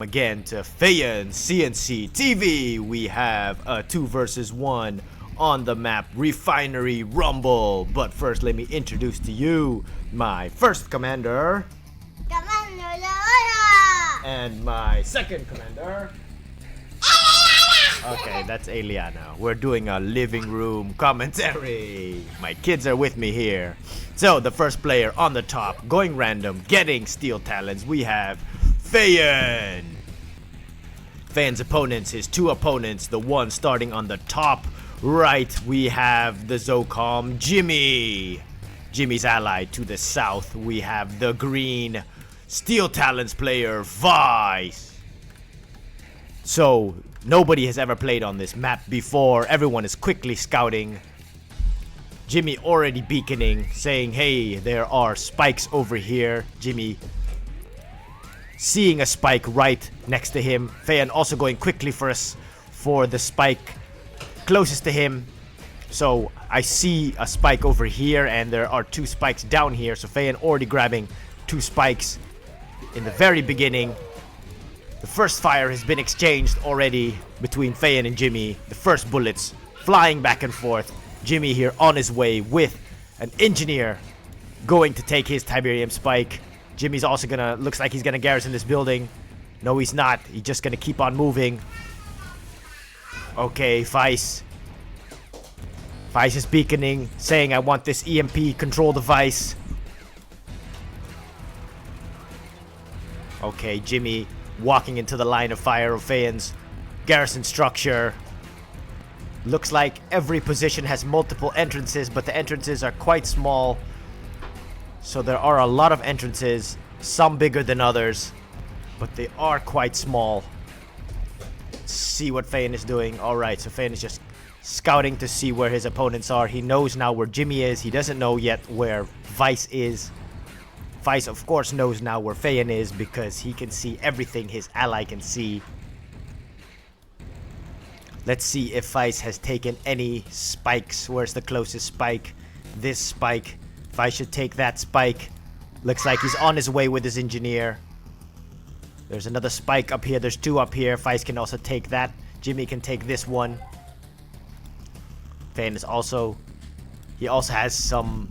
Again to FeyanCnCtv. We have a 2 versus 1 on the map Rifinery Rumble. But first, let me introduce to you my first commander, Commander Lola! and my second commander. Okay, that's Eliana. We're doing a living room commentary. My kids are with me here. So the first player on the top, going random, getting steel talons, we have Feyan. Feyan's opponents, his two opponents, the one starting on the top right, we have the ZoCom Jimmy. Jimmy's ally to the south, we have the green steel talons player Vice. So nobody has ever played on this map before. Everyone is quickly scouting. Jimmy already beaconing, saying, hey, there are spikes over here. Jimmy seeing a spike right next to him. Feyan also going quickly for the spike closest to him. So I see a spike over here, and there are two spikes down here. So Feyan already grabbing two spikes in the very beginning. The first fire has been exchanged already between Feyan and Jimmy. The first bullets flying back and forth. Jimmy here on his way with an engineer going to take his Tiberium spike. Jimmy's also gonna, looks like he's gonna garrison this building. No, he's not. He's just gonna keep on moving. Okay, Vice. Vice is beaconing, saying, I want this EMP control device. Okay, Jimmy walking into the line of fire of Feyan's garrison structure. Looks like every position has multiple entrances, but the entrances are quite small. So there are a lot of entrances, some bigger than others, but they are quite small. Let's see what Feyan is doing. Alright, so Feyan is just scouting to see where his opponents are. He knows now where Jimmy is. He doesn't know yet where Vice is. Vice, of course, knows now where Feyan is because he can see everything his ally can see. Let's see if Vice has taken any spikes. Where's the closest spike? This spike. Vice should take that spike. Looks like he's on his way with his engineer. There's another spike up here. There's two up here. Vice can also take that. Jimmy can take this one. Feyan is also... He also has some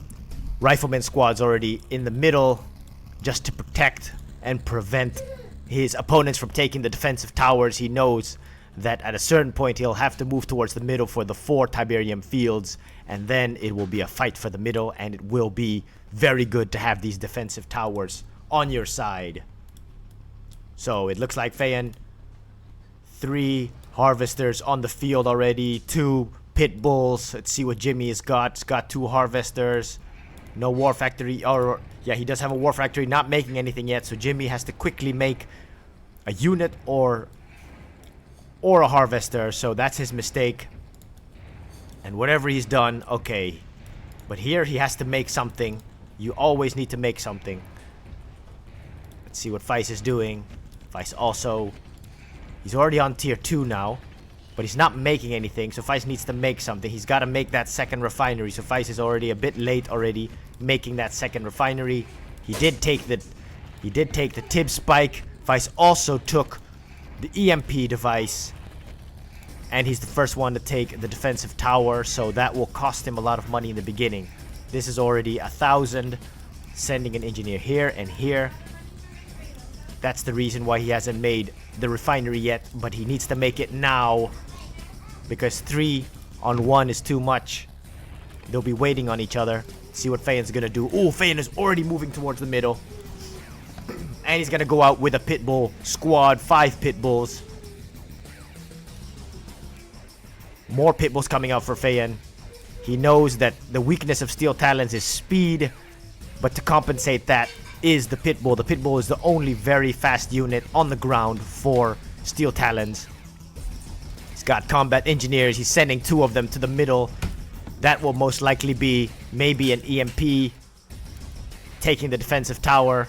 rifleman squads already in the middle just to protect and prevent his opponents from taking the defensive towers. He knows that at a certain point he'll have to move towards the middle for the 4 Tiberium fields, and then it will be a fight for the middle, and it will be very good to have these defensive towers on your side. So it looks like Feyan, 3 harvesters on the field already, 2 pit bulls. Let's see what Jimmy has got. He's got 2 harvesters. No war factory, or yeah, he does have a war factory, not making anything yet, so Jimmy has to quickly make a unit or a harvester, so that's his mistake. And whatever he's done, okay. But here he has to make something. You always need to make something. Let's see what Vice is doing. Vice also, he's already on tier 2 now, but he's not making anything, so Vice needs to make something. He's got to make that second refinery, so Vice is already a bit late already making that second refinery. He did take the Tib spike. Vice also took the EMP device, and he's the first one to take the defensive tower, so that will cost him a lot of money in the beginning. This is already 1,000, sending an engineer here and here. That's the reason why he hasn't made the refinery yet, but he needs to make it now because 3 on 1 is too much. They'll be waiting on each other. See what Feyan's gonna do. Oh, Feyan is already moving towards the middle. And he's gonna go out with a pit bull squad, 5 pit bulls. More pit bulls coming out for Feyan. He knows that the weakness of steel talons is speed, but to compensate that is the pit bull. The pit bull is the only very fast unit on the ground for steel talons. He's got combat engineers. He's sending 2 of them to the middle. That will most likely be maybe an EMP taking the defensive tower.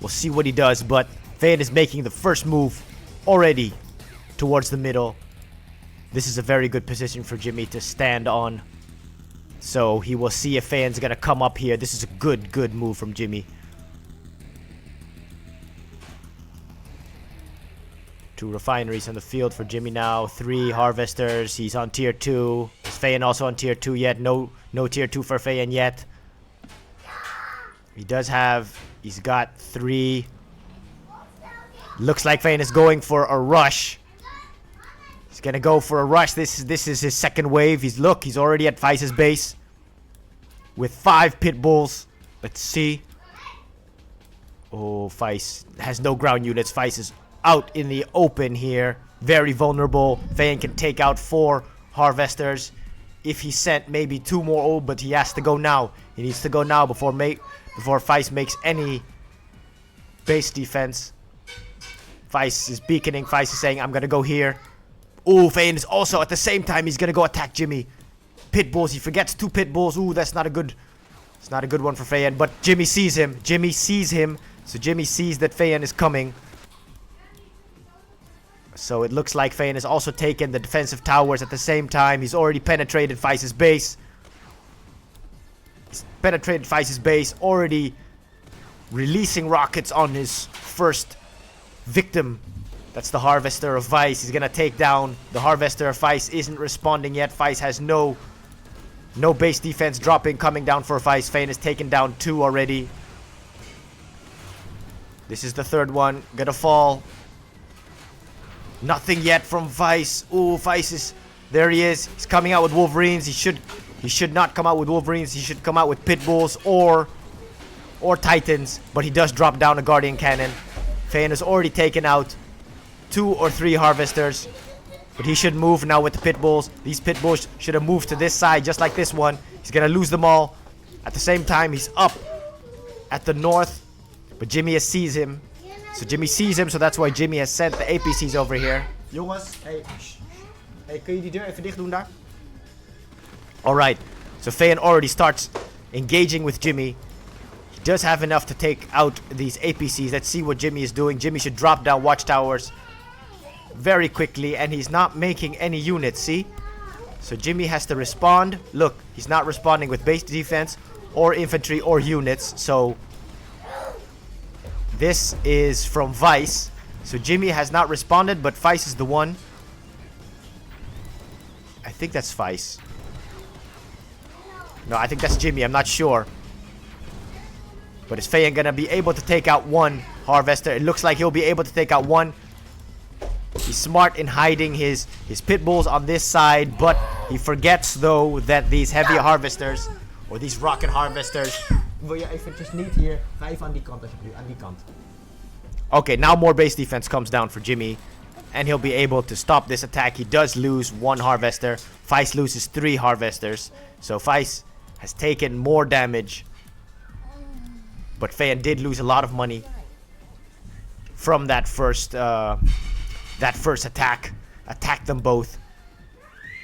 We'll see what he does, but Feyan is making the first move already towards the middle. This is a very good position for Jimmy to stand on. So he will see if Feyan's gonna come up here. This is a good move from Jimmy. 2 refineries on the field for Jimmy now. 3 harvesters. He's on tier 2. Is Feyan also on tier 2 yet? No tier 2 for Feyan yet. He's got 3. Looks like Feyan is going for a rush. He's gonna go for a rush. This is his second wave. He's already at Vice's base with 5 pit bulls. Let's see. Oh, Vice has no ground units. Vice is out in the open here. Very vulnerable. Feyan can take out 4 harvesters. If he sent maybe 2 more, oh, but he has to go now. He needs to go now before Vice makes any base defense. Vice is beaconing. Vice is saying, I'm gonna go here. Ooh, Feyan is also at the same time. He's gonna go attack Jimmy. Pit bulls. He forgets 2 pit bulls. Ooh, that's not a good. It's not a good one for Feyan. But Jimmy sees him. Jimmy sees him. So Jimmy sees that Feyan is coming. So it looks like Feyan has also taken the defensive towers at the same time. He's already penetrated Vice's base. He's penetrated Vice's base. Already releasing rockets on his first victim. That's the harvester of Vice. He's gonna take down the harvester of Vice. Isn't responding yet. Vice has no base defense dropping, coming down for Vice. Feyan has taken down 2 already. This is the 3rd one. Gonna fall. Nothing yet from Vice. Ooh, Vice is... There he is. He's coming out with Wolverines. He should not come out with Wolverines. He should come out with Pit Bulls or Titans. But he does drop down a Guardian Cannon. Feyan has already taken out 2 or 3 harvesters. But he should move now with the Pit Bulls. These Pit Bulls should have moved to this side just like this one. He's gonna lose them all. At the same time, he's up at the north. But Jimmy sees him. So Jimmy sees him, so that's why Jimmy has sent the APCs over here. Jongens, hey, kun je die deur even dicht doen daar? Alright, so Feyan already starts engaging with Jimmy. He does have enough to take out these APCs. Let's see what Jimmy is doing. Jimmy should drop down watchtowers very quickly, and he's not making any units, see? So Jimmy has to respond. Look, he's not responding with base defense or infantry or units, so this is from Vice. So Jimmy has not responded, but Vice is the one. I think that's Vice. No, I think that's Jimmy. I'm not sure. But is Feyan gonna be able to take out 1 harvester? It looks like he'll be able to take out 1. He's smart in hiding his pit bulls on this side, but he forgets though that these heavy harvesters, or these rocket harvesters... Wil je eventjes niet hier? Ga even aan die kant alsjeblieft, aan die kant. Okay, now more base defense comes down for Jimmy. And he'll be able to stop this attack. He does lose 1 harvester. Vice loses 3 harvesters. So Vice has taken more damage. But Feyan did lose a lot of money from that first attack. Attacked them both.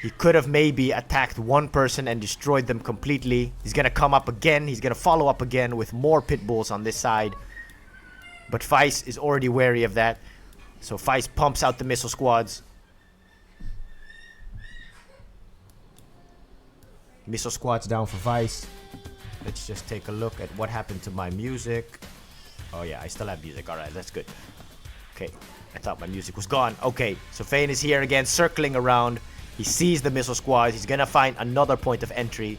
He could have maybe attacked 1 person and destroyed them completely. He's gonna come up again. He's gonna follow up again with more pit bulls on this side. But Vice is already wary of that. So Vice pumps out the missile squads. Missile squads down for Vice. Let's just take a look at what happened to my music. Oh yeah, I still have music. Alright, that's good. Okay, I thought my music was gone. Okay, so Feyan is here again, circling around. He sees the missile squads. He's gonna find another point of entry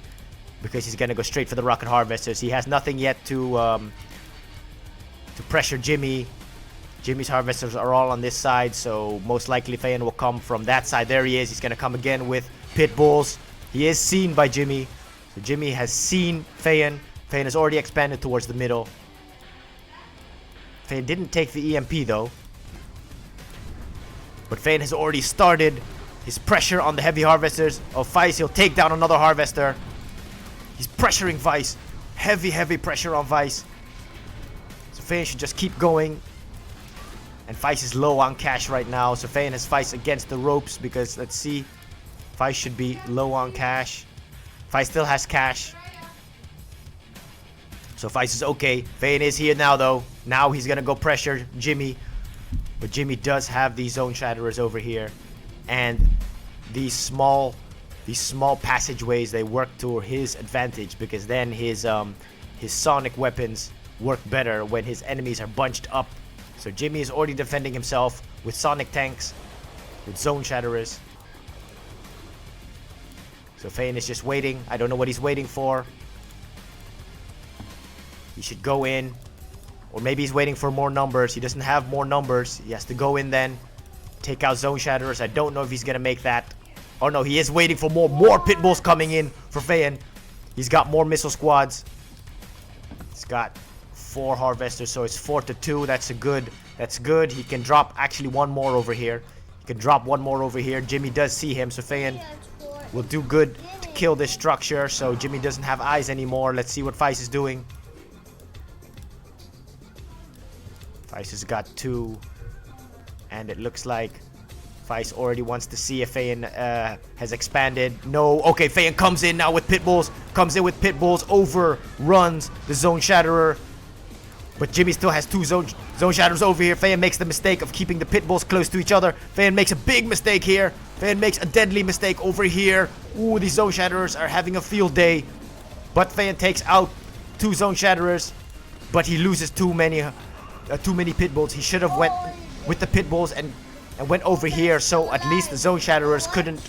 because he's gonna go straight for the rocket harvesters. He has nothing yet to pressure Jimmy. Jimmy's harvesters are all on this side, so most likely Feyan will come from that side. There he is. He's gonna come again with pit bulls. He is seen by Jimmy. So Jimmy has seen Feyan. Feyan has already expanded towards the middle. Feyan didn't take the EMP though. But Feyan has already started his pressure on the heavy harvesters of Vice. He'll take down another harvester. He's pressuring Vice. Heavy pressure on Vice. So Feyan should just keep going. And Vice is low on cash right now. So Feyan has Vice against the ropes because, let's see. Vice should be low on cash. Vice still has cash. So Vice is okay. Feyan is here now though. Now he's gonna go pressure Jimmy. But Jimmy does have these zone shatterers over here. And these small passageways, they work to his advantage because then his sonic weapons work better when his enemies are bunched up. So Jimmy is already defending himself with sonic tanks, with zone shatterers. So Feyan is just waiting. I don't know what he's waiting for. He should go in. Or maybe he's waiting for more numbers. He doesn't have more numbers. He has to go in then. Take out zone shatterers. I don't know if he's going to make that. Oh no, he is waiting for more pit bulls coming in for Feyan. He's got more missile squads. He's got 4 harvesters, so it's 4-2. That's good. He can drop actually one more over here. He can drop one more over here. Jimmy does see him, so Feyan will do good to kill this structure. So Jimmy doesn't have eyes anymore. Let's see what Feist is doing. Feist has got 2. And it looks like Feist already wants to see if Feyan has expanded. No. Okay, Feyan comes in now with pit bulls. Overruns the zone shatterer. But Jimmy still has 2 zone shatterers over here. Feyan makes the mistake of keeping the pit bulls close to each other. Feyan makes a big mistake here. Feyan makes a deadly mistake over here. Ooh, these zone shatterers are having a field day. But Feyan takes out 2 zone shatterers. But he loses too many pit bulls. He should have went with the pit bulls and went over here, so at least the zone shatterers couldn't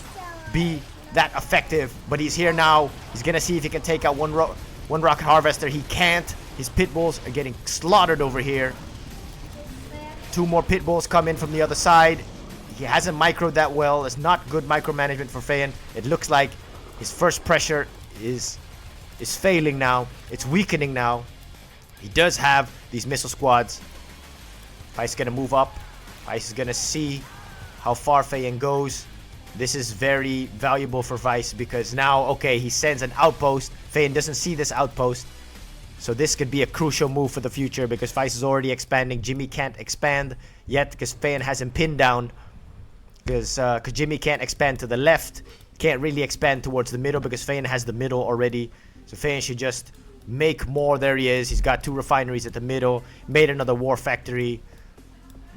be that effective. But he's here now. He's gonna see if he can take out one rocket harvester. He can't. His pit bulls are getting slaughtered over here. 2 more pit bulls come in from the other side. He hasn't microed that well. It's not good micromanagement for Feyan. It looks like his first pressure is failing now. It's weakening now. He does have these missile squads. Feist is gonna move up. Feist is gonna see how far Feyan goes. This is very valuable for Feist because now, okay, he sends an outpost. Feyan doesn't see this outpost. So this could be a crucial move for the future because Feist is already expanding. Jimmy can't expand yet because Feyan has him pinned down. Because Jimmy can't expand to the left. Can't really expand towards the middle because Feyan has the middle already. So Feyan should just make more. There he is. He's got 2 refineries at the middle. Made another war factory.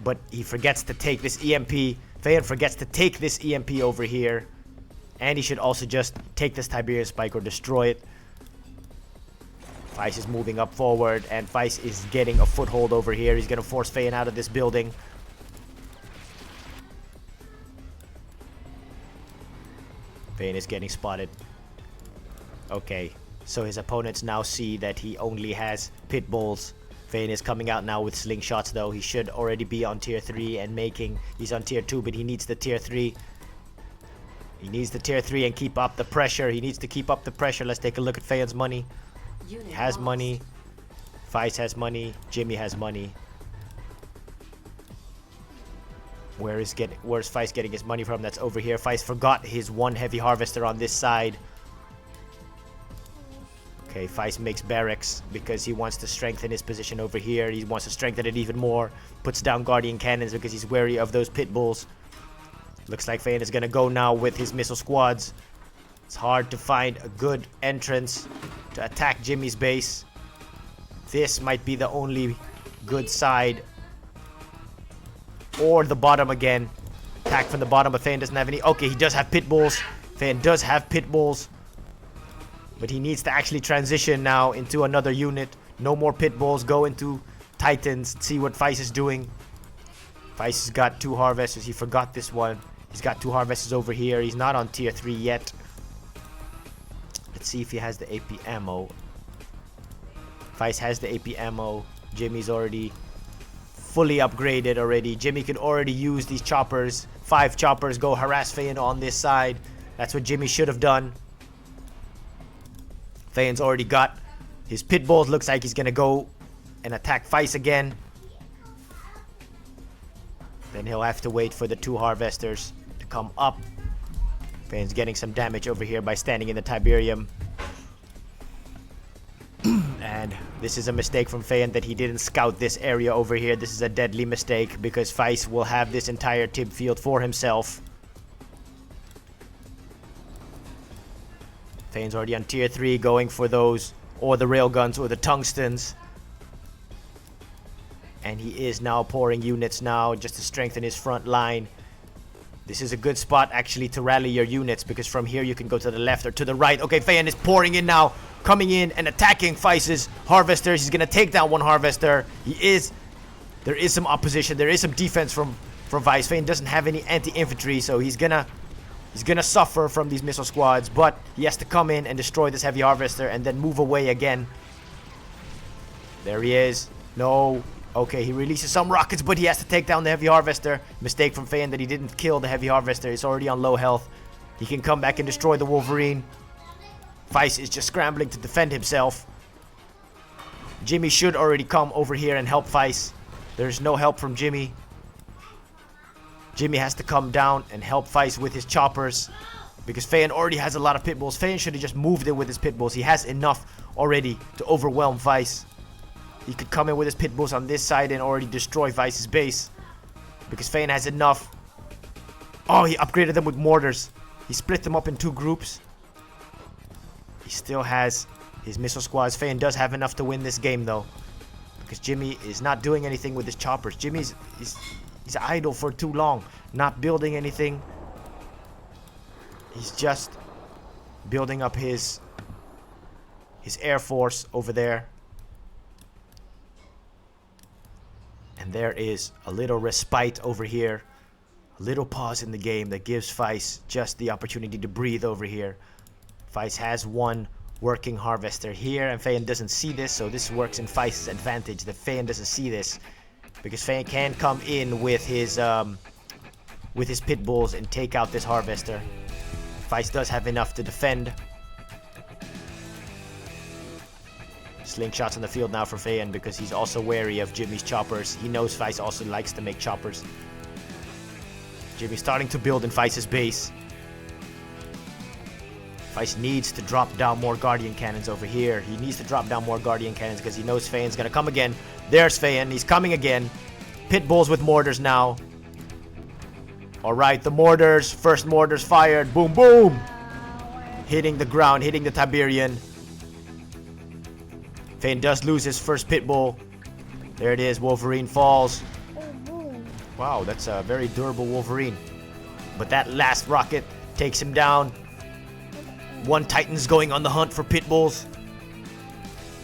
But he forgets to take this EMP. Feyan forgets to take this EMP over here. And he should also just take this Tiberius Spike or destroy it. Feist is moving up forward. And Feist is getting a foothold over here. He's going to force Feyan out of this building. Feyan is getting spotted. Okay. So his opponents now see that he only has pit bulls. Feyan is coming out now with slingshots though. He should already be on tier 3 and making... He's on tier 2 but he needs the tier 3. He needs the tier 3 and keep up the pressure. He needs to keep up the pressure. Let's take a look at Feyan's money. He has money. Feist has money. Jimmy has money. Where's Feist getting his money from? That's over here. Feist forgot his 1 heavy harvester on this side. Okay, Feist makes barracks because he wants to strengthen his position over here. He wants to strengthen it even more. Puts down guardian cannons because he's wary of those pit bulls. Looks like Feyan is going to go now with his missile squads. It's hard to find a good entrance to attack Jimmy's base. This might be the only good side. Or the bottom again. Attack from the bottom, but Feyan doesn't have any. Okay, he does have pit bulls. Feyan does have pit bulls. But he needs to actually transition now into another unit. No more pit bulls. Go into Titans. See what Feist is doing. Feist has got 2 harvesters. He forgot this one. He's got 2 harvesters over here. He's not on tier 3 yet. Let's see if he has the AP ammo. Feist has the AP ammo. Jimmy's already fully upgraded already. Jimmy can already use these choppers. 5 choppers. Go harass Feyan on this side. That's what Jimmy should have done. Feyan's already got his pit bulls. Looks like he's gonna go and attack Feist again. Then he'll have to wait for the 2 harvesters to come up. Feyan's getting some damage over here by standing in the Tiberium. And this is a mistake from Feyan that he didn't scout this area over here. This is a deadly mistake because Feist will have this entire tib field for himself. Feyan's already on tier 3, going for those, or the railguns, or the tungstens. And he is now pouring units now, just to strengthen his front line. This is a good spot, actually, to rally your units, because from here you can go to the left or to the right. Okay, Feyan is pouring in now, coming in and attacking Feist's harvesters. He's gonna take down 1 harvester. There is some opposition, there is some defense from from Vice. Fayan doesn't have any anti-infantry, so he's gonna suffer from these missile squads, but he has to come in and destroy this heavy harvester and then move away again. There he is. No. Okay, he releases some rockets, but he has to take down the heavy harvester. Mistake from Fayan that he didn't kill the heavy harvester. He's already on low health. He can come back and destroy the Wolverine. Vice is just scrambling to defend himself. Jimmy should already come over here and help Vice. There's no help from Jimmy. Jimmy has to come down and help Vice with his choppers, because Fayan already has a lot of pit bulls. Fayan should have just moved in with his pit bulls. He has enough already to overwhelm Vice. He could come in with his pit bulls on this side and already destroy Vice's base, because Fayan has enough. Oh, he upgraded them with mortars. He split them up in 2 groups. He still has his missile squads. Fayan does have enough to win this game though, because Jimmy is not doing anything with his choppers. Jimmy's he's idle for too long, not building anything. He's just building up his air force over there. And there is a little respite over here, a little pause in the game that gives Vice just the opportunity to breathe over here. Vice has one working harvester here, and Fayan doesn't see this, so this works in Vice's advantage that Fayan doesn't see this, because Fayan can come in with his pit bulls and take out this harvester. Vice does have enough to defend. Slingshots on the field now for Fayan, because he's also wary of Jimmy's choppers. He knows Vice also likes to make choppers. Jimmy's starting to build in Vice's base. Vice needs to drop down more Guardian Cannons over here. He needs to drop down more Guardian Cannons because he knows Fayan's gonna come again. There's Fayan. He's coming again. Pit bulls with mortars now. Alright, the mortars. First mortars fired. Boom, boom. Hitting the ground, hitting the Tiberian. Fayan does lose his first pit bull. There it is. Wolverine falls. Wow, that's a very durable Wolverine. But that last rocket takes him down. One Titan's going on the hunt for pit bulls.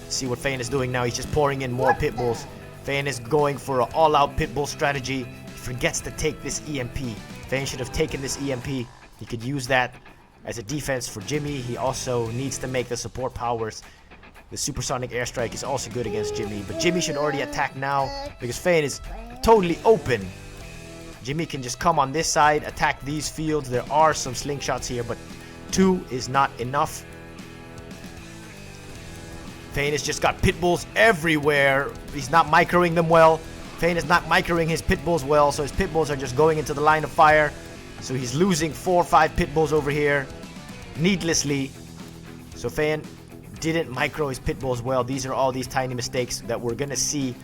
Let's see what Fayan is doing now. He's just pouring in more pit bulls. Fayan is going for an all-out pit bull strategy. He forgets to take this EMP. Fayan should have taken this EMP. He could use that as a defense for Jimmy. He also needs to make the support powers. The supersonic airstrike is also good against Jimmy, but Jimmy should already attack now because Fayan is totally open. Jimmy can just come on this side, attack these fields. There are some slingshots here, but 2 is not enough. Fayan has just got pit bulls everywhere. He's not microing them well. Fayan is not microing his pit bulls well, so his pit bulls are just going into the line of fire. So he's losing 4 or 5 pit bulls over here needlessly. So Fayan didn't micro his pit bulls well. These are all these tiny mistakes that we're gonna see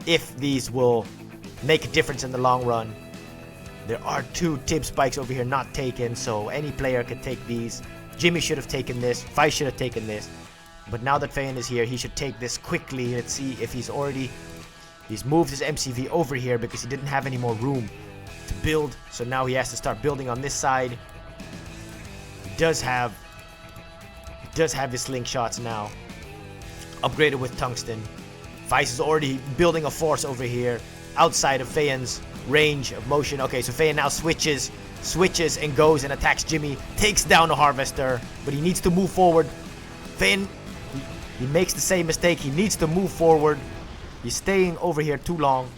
if these will make a difference in the long run. There are 2 tib spikes over here not taken, so any player could take these. Jimmy should have taken this. Vice should have taken this. But now that Fayan is here, he should take this quickly. Let's see if he's moved his MCV over here because he didn't have any more room to build. So now he has to start building on this side. He does have his slingshots now. Upgraded with tungsten. Vice is already building a force over here outside of Fayan's range of motion. Okay, so Fayan now switches and goes and attacks Jimmy. Takes down the harvester, but he needs to move forward. Fayan, he makes the same mistake. He needs to move forward. He's staying over here too long.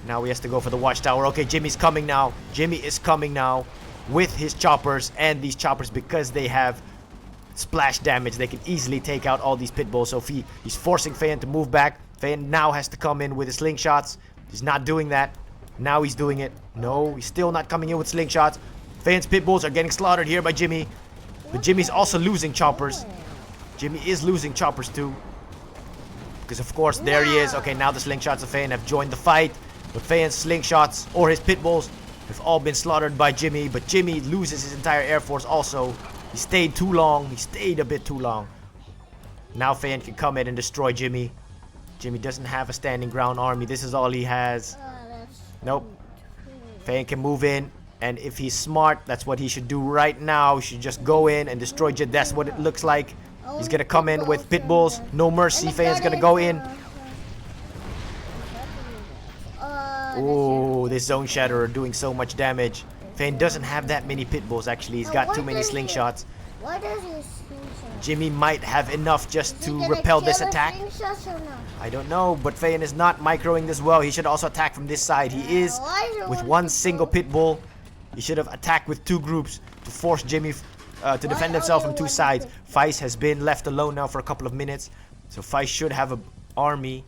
Now he has to go for the watchtower. Okay, Jimmy's coming now. Jimmy is coming now with his choppers, and these choppers, because they have splash damage, they can easily take out all these pit bulls. So he's forcing Fayan to move back. Fayan now has to come in with his slingshots. He's not doing that. Now he's doing it. No, he's still not coming in with slingshots. Fayan's pit bulls are getting slaughtered here by Jimmy. But Jimmy's also losing choppers. Jimmy is losing choppers too. Because of course, there he is. Okay, now the slingshots of Fayan have joined the fight. But Fayan's slingshots, or his pit bulls, have all been slaughtered by Jimmy. But Jimmy loses his entire air force also. He stayed too long. He stayed a bit too long. Now Fayan can come in and destroy Jimmy. Jimmy doesn't have a standing ground army. This is all he has. Nope. Fayan can move in. And if he's smart, that's what he should do right now. He should just go in and destroy Jimmy. That's what it looks like. He's gonna come in with pit bulls. No mercy. Fayan's gonna go in. Oh, this zone shatterer doing so much damage. Feyan doesn't have that many pit bulls actually. He's got too many slingshots. What does his slingshot? Jimmy might have enough just Is to he gonna repel kill this the attack. slingshots or not? I don't know, but Feyan is not microing this well. He should also attack from this side. He is Why is it with one one pit single bull? pit bull. He should have attacked with two groups to force Jimmy to defend himself from only two one sides. pit Feist has been left alone now for a couple of minutes, so Feist should have an army.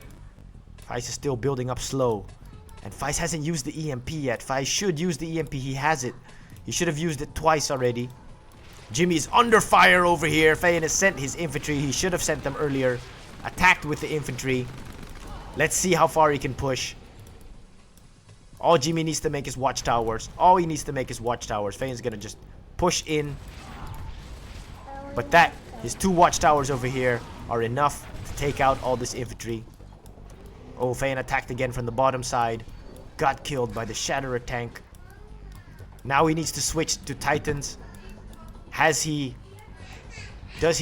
Feist is still building up slow, and Feist hasn't used the EMP yet. Feist should use the EMP. He has it. He should have used it twice already. Jimmy's under fire over here. Feyan has sent his infantry. He should have sent them earlier. Attacked with the infantry. Let's see how far he can push. All Jimmy needs to make is watchtowers. All he needs to make is watchtowers. Feyan's gonna just push in. But that, his two watchtowers over here are enough to take out all this infantry. Oh, Feyan attacked again from the bottom side. Got killed by the Shatterer tank. Now he needs to switch to Titans. Does he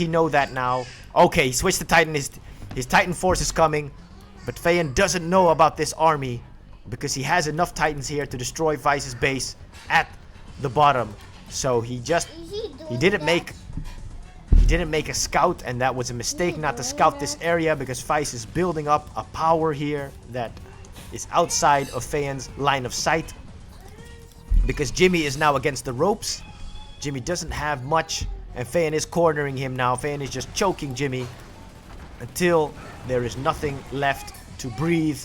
know that now? Okay, he switched to Titan. His Titan force is coming. But Feyan doesn't know about this army because he has enough Titans here to destroy Vice's base at the bottom. So he didn't make a scout, and that was a mistake not to scout this area because Vice is building up a power here that is outside of Feyan's line of sight. Because Jimmy is now against the ropes. Jimmy doesn't have much, and Feyan is cornering him now. Feyan is just choking Jimmy until there is nothing left to breathe,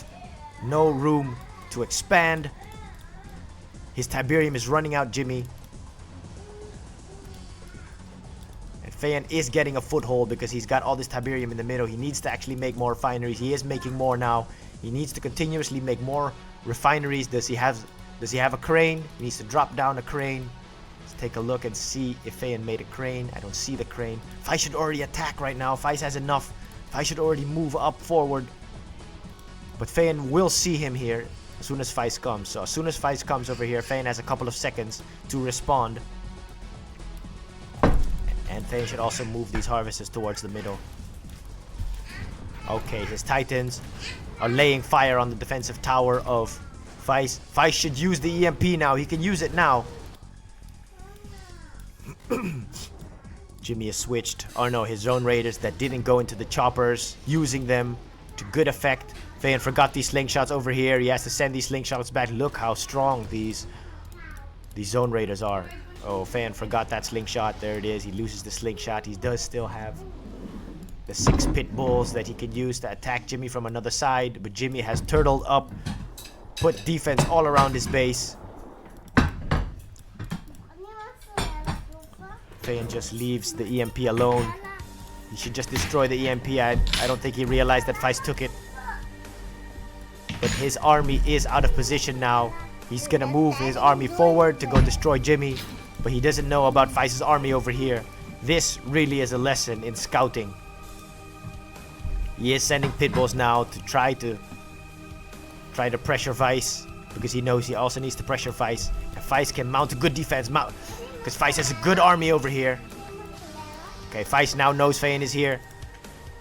no room to expand. His Tiberium is running out, Jimmy. And Feyan is getting a foothold because he's got all this Tiberium in the middle. He needs to actually make more refineries. He is making more now. He needs to continuously make more refineries. Does he have a crane? He needs to drop down a crane. Let's take a look and see if Feyan made a crane. I don't see the crane. Feist should already attack right now. Feist has enough. Feist should already move up forward. But Feyan will see him here as soon as Feist comes. So as soon as Feist comes over here, Feyan has a couple of seconds to respond. And Feyan should also move these harvesters towards the middle. Okay, his Titans are laying fire on the defensive tower of Feist. Feist should use the EMP now. He can use it now. Jimmy has switched. Oh no, his zone raiders that didn't go into the choppers, using them to good effect. Feyan forgot these slingshots over here. He has to send these slingshots back. Look how strong these zone raiders are. Oh, Feyan forgot that slingshot. There it is. He loses the slingshot. He does still have the 6 pit bulls that he can use to attack Jimmy from another side. But Jimmy has turtled up, put defense all around his base. Feyan just leaves the EMP alone. He should just destroy the EMP. I don't think he realized that Feist took it. But his army is out of position now. He's gonna move his army forward to go destroy Jimmy. But he doesn't know about Feist's army over here. This really is a lesson in scouting. He is sending pit bulls now to try to pressure Vice, because he knows he also needs to pressure Vice. And Vice can mount a good defense, because Vice has a good army over here. Okay, Vice now knows Feyan is here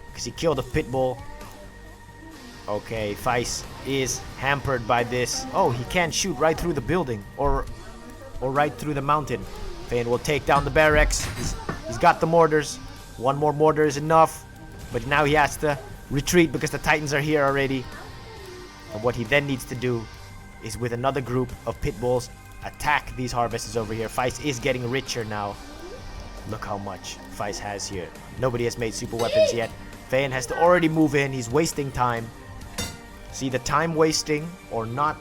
because he killed a pit bull. Okay, Vice is hampered by this. Oh, he can't shoot right through the building or right through the mountain. Feyan will take down the barracks. He's got the mortars. One more mortar is enough, but now he has to retreat because the Titans are here already. And what he then needs to do is, with another group of pit bulls, attack these harvesters over here. Feist is getting richer now. Look how much Feist has here. Nobody has made super weapons yet. Feyan has to already move in. He's wasting time. See, the time wasting or not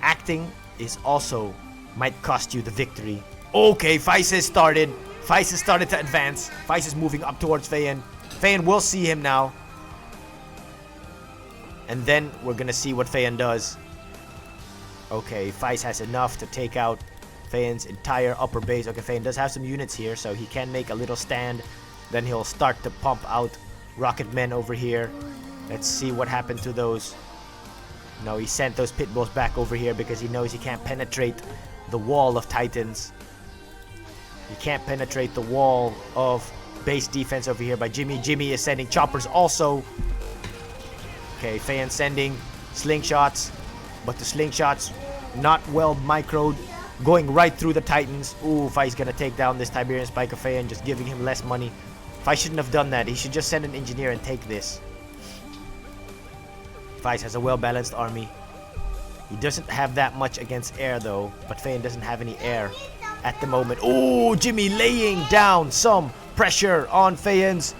acting is also might cost you the victory. Okay, Feist has started. Feist has started to advance. Feist is moving up towards Feyan. Feyan will see him now. And then we're gonna see what Feyan does. Okay, Feist has enough to take out Feyan's entire upper base. Okay, Feyan does have some units here, so he can make a little stand. Then he'll start to pump out rocket men over here. Let's see what happened to those. No, he sent those pit bulls back over here because he knows he can't penetrate the wall of Titans. He can't penetrate the wall of base defense over here by Jimmy. Jimmy is sending choppers also. Okay, Feyan sending slingshots. but the slingshots not well microed, going right through the Titans. Ooh, Fai's gonna take down this Tiberian Spike of Feyan, just giving him less money. Fai shouldn't have done that. He should just send an engineer and take this. Fai has a well-balanced army. He doesn't have that much against air though, but Feyan doesn't have any air at the moment. Oh, Jimmy laying down some pressure on Feyan's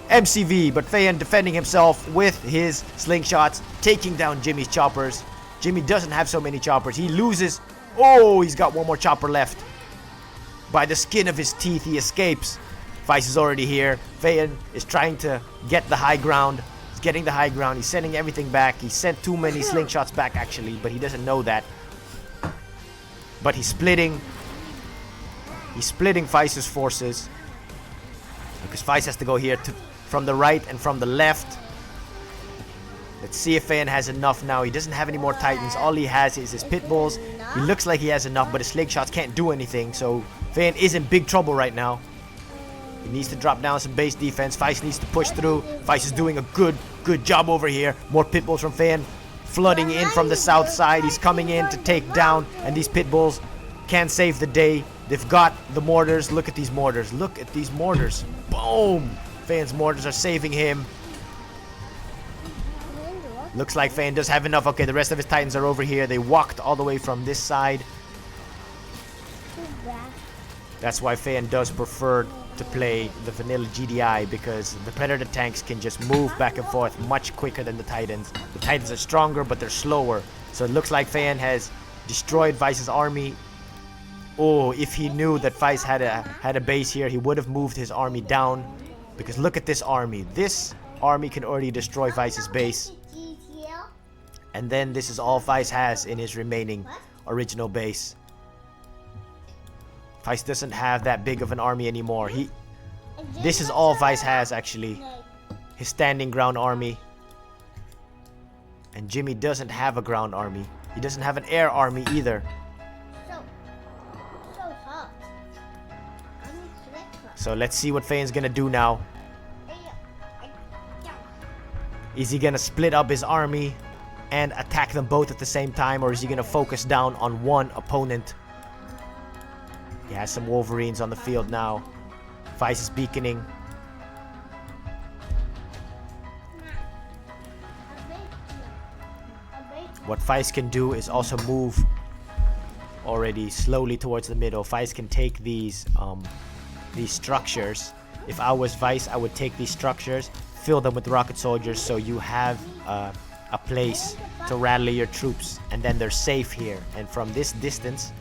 MCV, but Feyan defending himself with his slingshots, taking down Jimmy's choppers. Jimmy doesn't have so many choppers. He loses. Oh, he's got one more chopper left. By the skin of his teeth, he escapes. Vice is already here. Feyan is trying to get the high ground. He's getting the high ground. He's sending everything back. He sent too many slingshots back actually, but he doesn't know that. But he's splitting. He's splitting Vice's forces. Because Vice has to go here from the right and from the left. Let's see if Feyan has enough now. He doesn't have any more Titans. All he has is his pit bulls. He looks like he has enough, but his slingshots can't do anything. So Feyan is in big trouble right now. He needs to drop down some base defense. Vice needs to push through. Vice is doing a good job over here. More pit bulls from Feyan flooding in from the south side. He's coming in to take down, and these pit bulls can save the day. They've got the mortars. Look at these mortars. Look at these mortars. Boom! Feyan's mortars are saving him. Looks like Feyan does have enough. Okay, the rest of his Titans are over here. They walked all the way from this side. That's why Feyan does prefer to play the vanilla GDI, because the Predator tanks can just move back and forth much quicker than the Titans. The Titans are stronger, but they're slower. So it looks like Feyan has destroyed Vice's army. Oh, if he knew that Vice had a base here, he would have moved his army down. Because look at this army. This army can already destroy Vice's base. And then this is all Vice has in his remaining original base. Vice doesn't have that big of an army anymore. This is all Vice has actually. His standing ground army. And Jimmy doesn't have a ground army. He doesn't have an air army either. So let's see what Feyan's gonna do now. Is he gonna split up his army and attack them both at the same time, or is he gonna focus down on one opponent? He has some Wolverines on the field now. Vice is beaconing. What Vice can do is also move already slowly towards the middle. Vice can take these structures. If I was Vice, I would take these structures, fill them with rocket soldiers, so you have a place to rally your troops, and then they're safe here. And from this distance,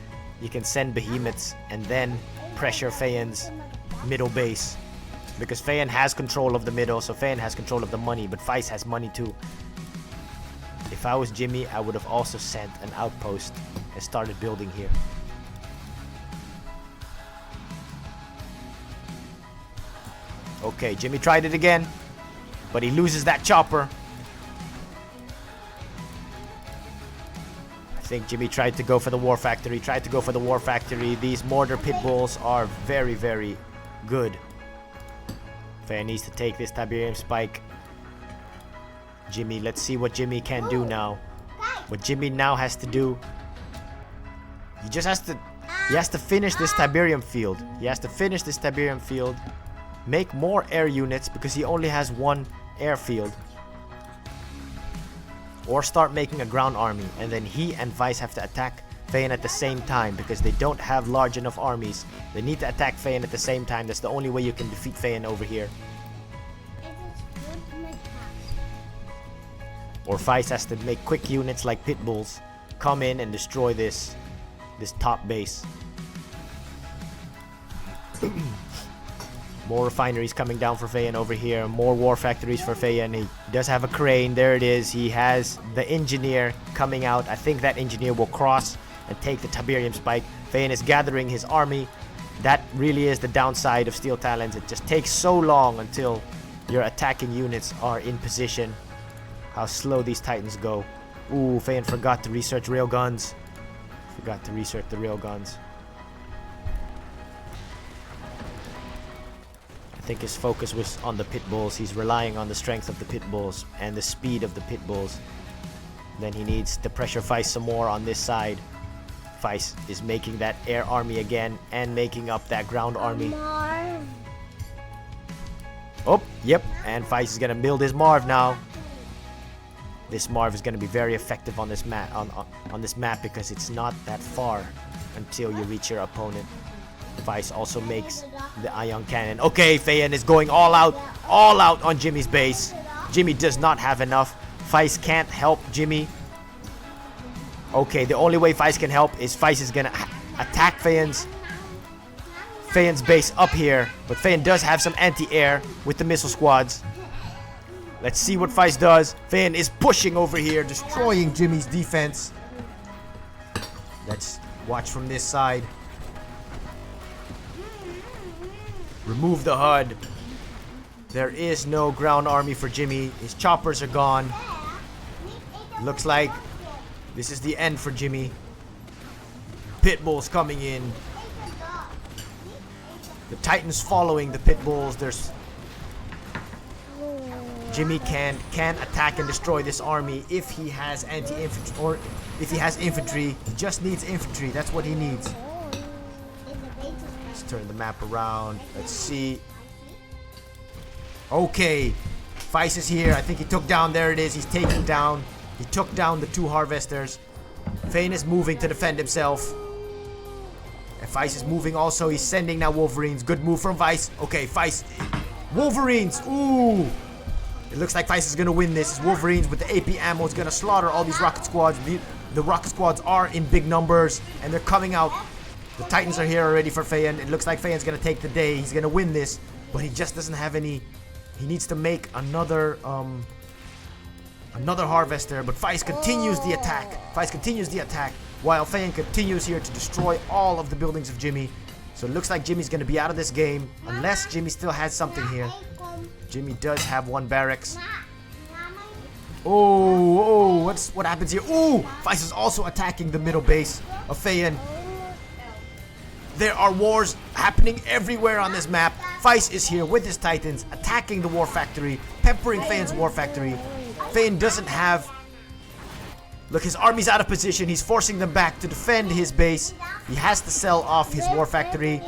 you can send behemoths and then pressure Feyan's middle base. Because Feyan has control of the middle, so Feyan has control of the money, but Vice has money too. If I was Jimmy, I would have also sent an outpost and started building here. Okay, Jimmy tried it again, but he loses that chopper. I think Jimmy tried to go for the War Factory, These mortar pit bulls are very, very good. Feyan needs to take this Tiberium Spike. Jimmy, let's see what Jimmy can do now. What Jimmy now has to do, he has to finish this Tiberium field. Make more air units, because he only has one airfield. Or start making a ground army, and then he and Vice have to attack Feyan at the same time, because they don't have large enough armies. They need to attack Feyan at the same time. That's the only way you can defeat Feyan over here. Or Vice has to make quick units like pit bulls, come in and destroy this top base. More refineries coming down for Feyan over here. More war factories for Feyan. He does have a crane. There it is. He has the engineer coming out. I think that engineer will cross and take the Tiberium Spike. Feyan is gathering his army. That really is the downside of Steel Talons. It just takes so long until your attacking units are in position. How slow these Titans go. Ooh, Feyan forgot to research railguns. Forgot to research the railguns. I think his focus was on the pit bulls. He's relying on the strength of the pit bulls and the speed of the pit bulls. Then he needs to pressure Feist some more on this side. Feist is making that air army again and making up that ground army. Marv. Oh, yep, and Feist is gonna build his Marv now. This Marv is gonna be very effective on this map on this map because it's not that far until you reach your opponent. Feist also makes the ion cannon. Okay, Feyan is going all out on Jimmy's base. Jimmy does not have enough. Feist can't help Jimmy. Okay, the only way Feist can help is Feist is gonna attack Feyan's base up here. But Feyan does have some anti-air with the missile squads. Let's see what Feist does. Feyan is pushing over here, destroying Jimmy's defense. Let's watch from this side. Remove the HUD. There is no ground army for Jimmy. His choppers are gone. Looks like this is the end for Jimmy. Pit bulls coming in. The Titans following the pit bulls. There's Jimmy can attack and destroy this army if he has anti-infantry or if he has infantry. He just needs infantry. That's what he needs. Let's turn the map around. Let's see. Okay, Feist is here. I think he took down. There it is. He's taking down. He took down the 2 harvesters. Feyan is moving to defend himself. And Feist is moving also. He's sending now Wolverines. Good move from Feist. Okay, Feist. Wolverines. Ooh. It looks like Feist is going to win this. His Wolverines with the AP ammo is going to slaughter all these rocket squads. The rocket squads are in big numbers. And they're coming out. The Titans are here already for Feyan. It looks like Feyan's going to take the day. He's going to win this. But he just doesn't have any... He needs to make another harvester, but Feist continues the attack. Feist continues the attack while Feyan continues here to destroy all of the buildings of Jimmy. So it looks like Jimmy's going to be out of this game unless Jimmy still has something here. Jimmy does have 1 barracks. Oh, what happens here? Oh, Feist is also attacking the middle base of Feyan. There are wars happening everywhere on this map. Feist is here with his Titans, attacking the war factory, peppering Feyan's war factory. Feyan doesn't have... Look, his army's out of position. He's forcing them back to defend his base. He has to sell off his war factory.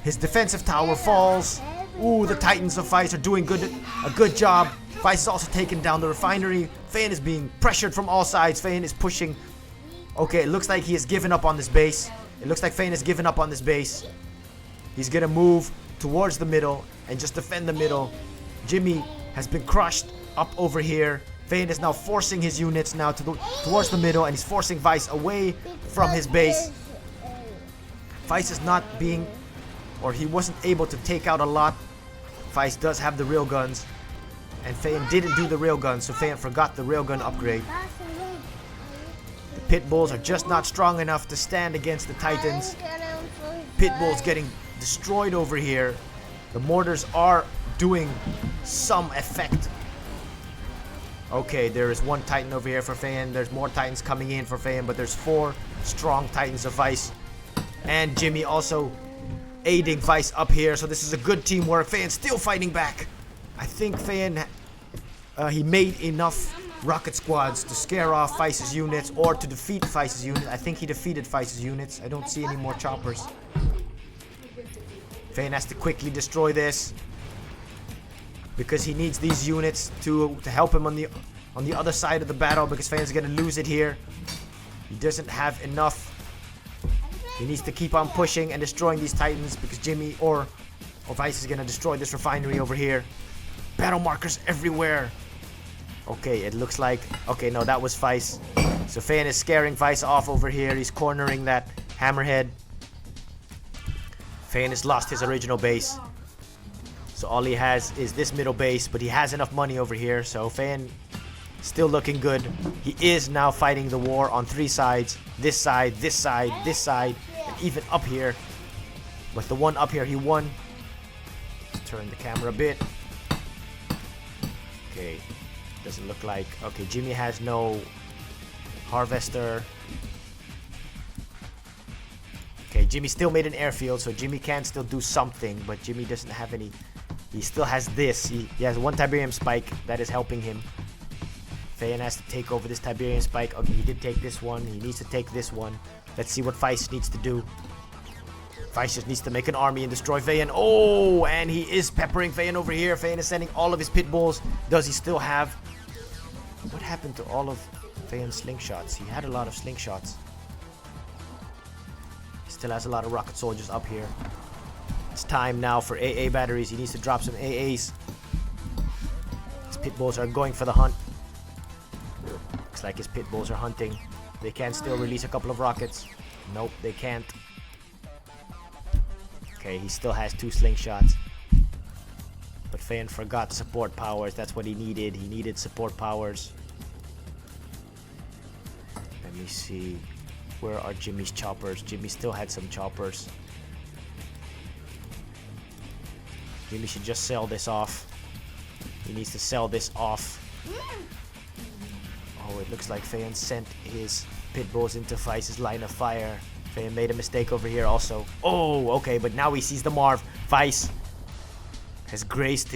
His defensive tower falls. Ooh, the Titans of Feist are doing a good job. Feist is also taking down the refinery. Feyan is being pressured from all sides. Feyan is pushing. Okay, it looks like he has given up on this base. It looks like Feyan has given up on this base. He's gonna move towards the middle and just defend the middle. Jimmy has been crushed up over here. Feyan is now forcing his units now towards the middle, and he's forcing Feist away from his base. Feist is not being, or he wasn't able to take out a lot. Feist does have the railguns, and Feyan didn't do the railgun, so Feyan forgot the railgun upgrade. The pit bulls are just not strong enough to stand against the Titans. Pit bulls getting destroyed over here. The mortars are doing some effect. Okay, there is 1 Titan over here for Feyan. There's more Titans coming in for Feyan, but there's 4 strong Titans of Feist. And Jimmy also aiding Feist up here, so this is a good teamwork. Feyan's still fighting back. I think Feyan, he made enough rocket squads to scare off Feist's units or to defeat Feist's units. I think he defeated Feist's units. I don't see any more choppers. Feyan has to quickly destroy this because he needs these units to help him on the other side of the battle, because Feyan's gonna lose it here. He doesn't have enough. He needs to keep on pushing and destroying these Titans because Jimmy or Feist is gonna destroy this refinery over here. Battle markers everywhere. Okay, it looks like... Okay, no, that was Feist. So Feyan is scaring Feist off over here. He's cornering that hammerhead. Feyan has lost his original base. So all he has is this middle base, but he has enough money over here. So Feyan still looking good. He is now fighting the war on 3 sides. This side, this side, this side, and even up here. But the one up here, he won. Let's turn the camera a bit. Okay. Doesn't look like... Okay, Jimmy has no harvester. Okay, Jimmy still made an airfield, so Jimmy can still do something, but Jimmy doesn't have any... He still has this. He has 1 Tiberium spike that is helping him. Feyan has to take over this Tiberian spike. Okay, he did take this one. He needs to take this one. Let's see what Feist needs to do. Feist just needs to make an army and destroy Feyan. Oh, and he is peppering Feyan over here. Feyan is sending all of his pit bulls. Does he still have... What happened to all of Feyan's slingshots? He had a lot of slingshots. He still has a lot of rocket soldiers up here. It's time now for AA batteries. He needs to drop some AAs. His pit bulls are going for the hunt. Looks like his pit bulls are hunting. They can still release a couple of rockets. Nope, they can't. Okay, he still has 2 slingshots. But Feyan forgot support powers. That's what he needed. He needed support powers. Let me see. Where are Jimmy's choppers? Jimmy still had some choppers. Jimmy should just sell this off. He needs to sell this off. Oh, it looks like Feyan sent his pit bulls into Feist's line of fire. Feyan made a mistake over here also. Oh, okay, but now he sees the Marv. Feist has graced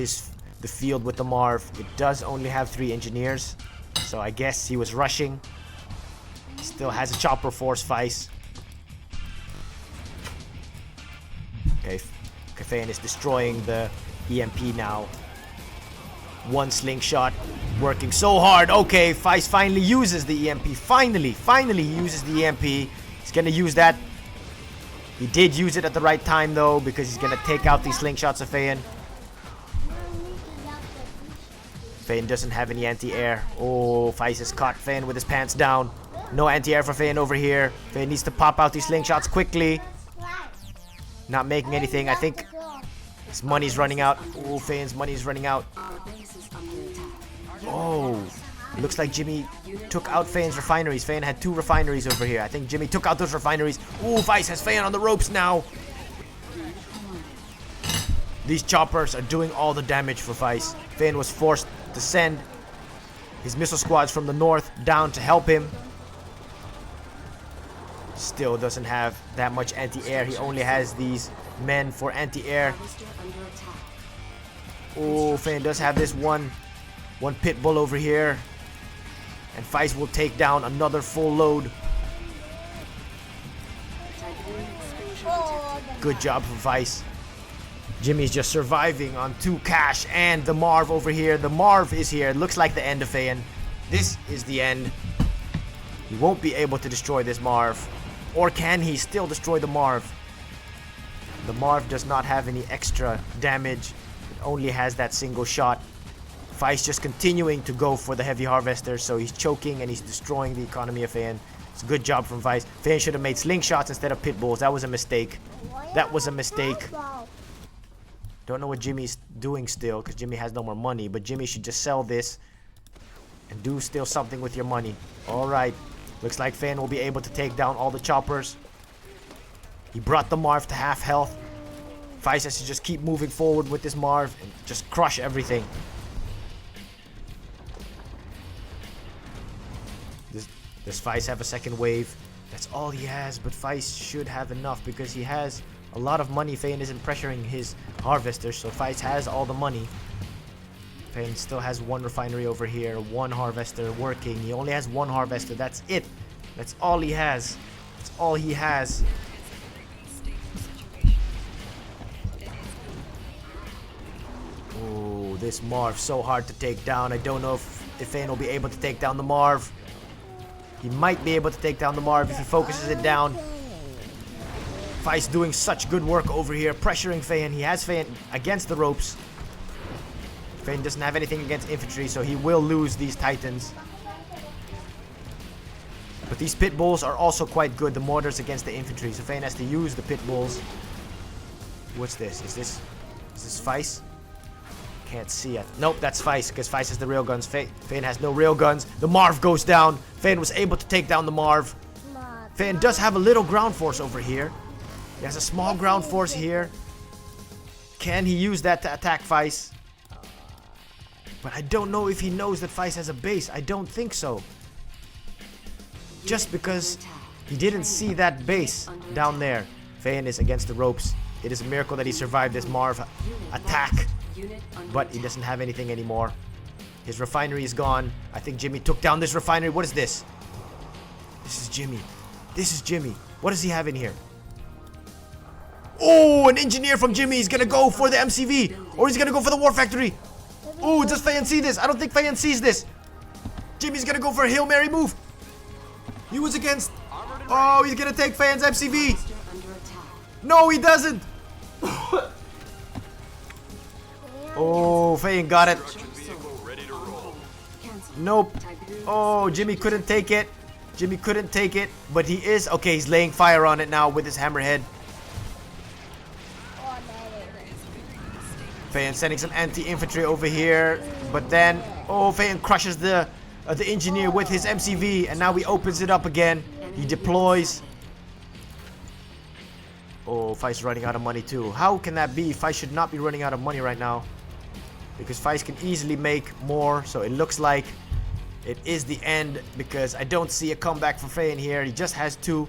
the field with the Marv. It does only have 3 engineers, so I guess he was rushing. Still has a chopper force, Feist. Okay, Feyan is destroying the EMP now. 1 slingshot, working so hard. Okay, Feist finally uses the EMP. Finally he uses the EMP. He's gonna use that. He did use it at the right time though, because he's gonna take out these slingshots of Feyan. Feyan doesn't have any anti-air. Oh, Feist has caught Feyan with his pants down. No anti-air for Feyan over here. Feyan needs to pop out these slingshots quickly. Not making anything. I think his money's running out. Oh, Feyan's money is running out. Oh, looks like Jimmy took out Feyan's refineries. Feyan had 2 refineries over here. I think Jimmy took out those refineries. Oh, Feist has Feyan on the ropes now. These choppers are doing all the damage for Feist. Feyan was forced to send his missile squads from the north down to help him. Still doesn't have that much anti-air. He only has these men for anti-air. Oh, Feyan does have this one pit bull over here. And Feist will take down another full load. Good job for Feist. Jimmy's just surviving on 2 cash and the Marv over here. The Marv is here. It looks like the end of Feyan. This is the end. He won't be able to destroy this Marv. Or can he still destroy the Marv? The Marv does not have any extra damage. It only has that single shot. Feist just continuing to go for the heavy harvester, so he's choking and he's destroying the economy of Feyan. It's a good job from Feist. Feyan should have made slingshots instead of pit bulls. That was a mistake. That was a mistake. Don't know what Jimmy's doing still, because Jimmy has no more money, but Jimmy should just sell this and do still something with your money. Alright. Looks like Feyan will be able to take down all the choppers. He brought the Marv to half health. Feist has to just keep moving forward with this Marv and just crush everything. Does Feist have a second wave? That's all he has, but Feist should have enough because he has a lot of money. Feyan isn't pressuring his harvesters, so Feist has all the money. Feyan still has 1 refinery over here, 1 harvester working. He only has 1 harvester. That's it. That's all he has. That's all he has. Oh, this Marv so hard to take down. I don't know if Feyan will be able to take down the Marv. He might be able to take down the Marv if he focuses it down. Feist doing such good work over here, pressuring Feyan. He has Feyan against the ropes. Feyan doesn't have anything against infantry, so he will lose these Titans. But these pit bulls are also quite good, the mortars against the infantry, so Feyan has to use the pit bulls. What's this? Is this Feist? Can't see it. Nope, that's Feist, because Feist has the railguns. Feyan has no railguns. The Marv goes down. Feyan was able to take down the Marv. Feyan does have a little ground force over here. He has a small ground force here. Can he use that to attack Feist? But I don't know if he knows that Feist has a base. I don't think so. Just because he didn't see that base down there. Feyan is against the ropes. It is a miracle that he survived this Marv attack. But he doesn't have anything anymore. His refinery is gone. I think Jimmy took down this refinery. What is this? This is Jimmy. This is Jimmy. What does he have in here? Oh, an engineer from Jimmy. He's gonna go for the MCV. Or he's gonna go for the war factory. Oh, does Feyan see this? I don't think Feyan sees this. Jimmy's gonna go for a Hail Mary move. He was against... Oh, he's gonna take Feyan's MCV. No, he doesn't. Oh, Feyan got it. Nope. Oh, Jimmy couldn't take it. Jimmy couldn't take it. But he is... Okay, he's laying fire on it now with his hammerhead. Feyan sending some anti-infantry over here. But then... Oh, Feyan crushes the engineer with his MCV. And now he opens it up again. He deploys. Oh, Feist's running out of money too. How can that be? Feist should not be running out of money right now. Because Feist can easily make more. So it looks like it is the end. Because I don't see a comeback for Feyan here. He just has 3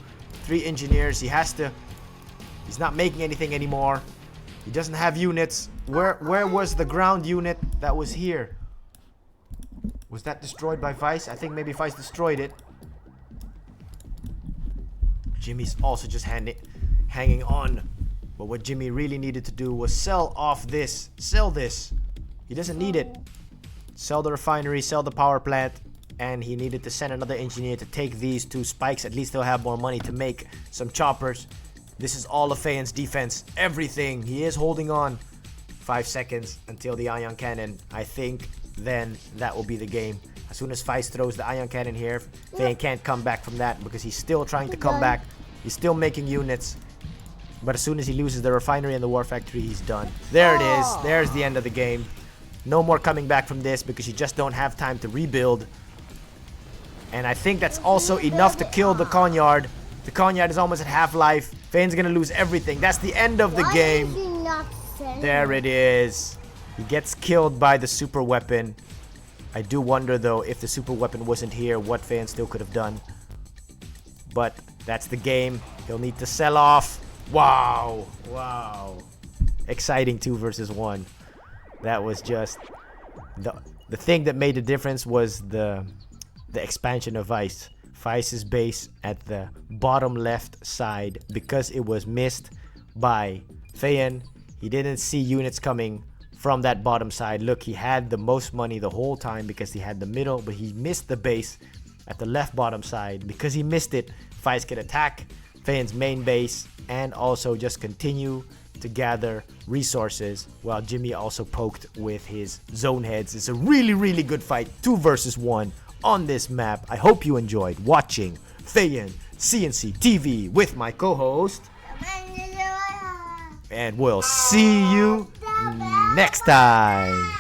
engineers. He has to... He's not making anything anymore. He doesn't have units. Where was the ground unit that was here? Was that destroyed by Feist? I think maybe Feist destroyed it. Jimmy's also just hanging on. But what Jimmy really needed to do was sell off this. Sell this. He doesn't need it. Sell the refinery, sell the power plant. And he needed to send another engineer to take these 2 spikes. At least they'll have more money to make some choppers. This is all of Feyan's defense. Everything. He is holding on. 5 seconds until the ion cannon. I think then that will be the game. As soon as Feist throws the ion cannon here, Feyan can't come back from that because he's still trying to come back. He's still making units. But as soon as he loses the refinery and the war factory, he's done. There it is. There's the end of the game. No more coming back from this because you just don't have time to rebuild. And I think that's also enough to kill the Conyard. The Conyard is almost at half-life. Feyan's gonna lose everything. That's the end of the game. There it is. He gets killed by the super weapon. I do wonder though, if the super weapon wasn't here, what Feyan still could have done. But that's the game. He'll need to sell off. Wow. Wow. Exciting 2 versus 1. That was just... The thing that made the difference was the expansion of Feist. Feist's base at the bottom left side, because it was missed by Feyan. He didn't see units coming from that bottom side. Look, he had the most money the whole time because he had the middle, but he missed the base at the left bottom side. Because he missed it, Feist could attack Feyan's main base and also just continue to gather resources while Jimmy also poked with his zone heads. It's a really, really good fight. 2 versus 1 on this map. I hope you enjoyed watching FeyanCnCtv with my co-host. And we'll see you next time.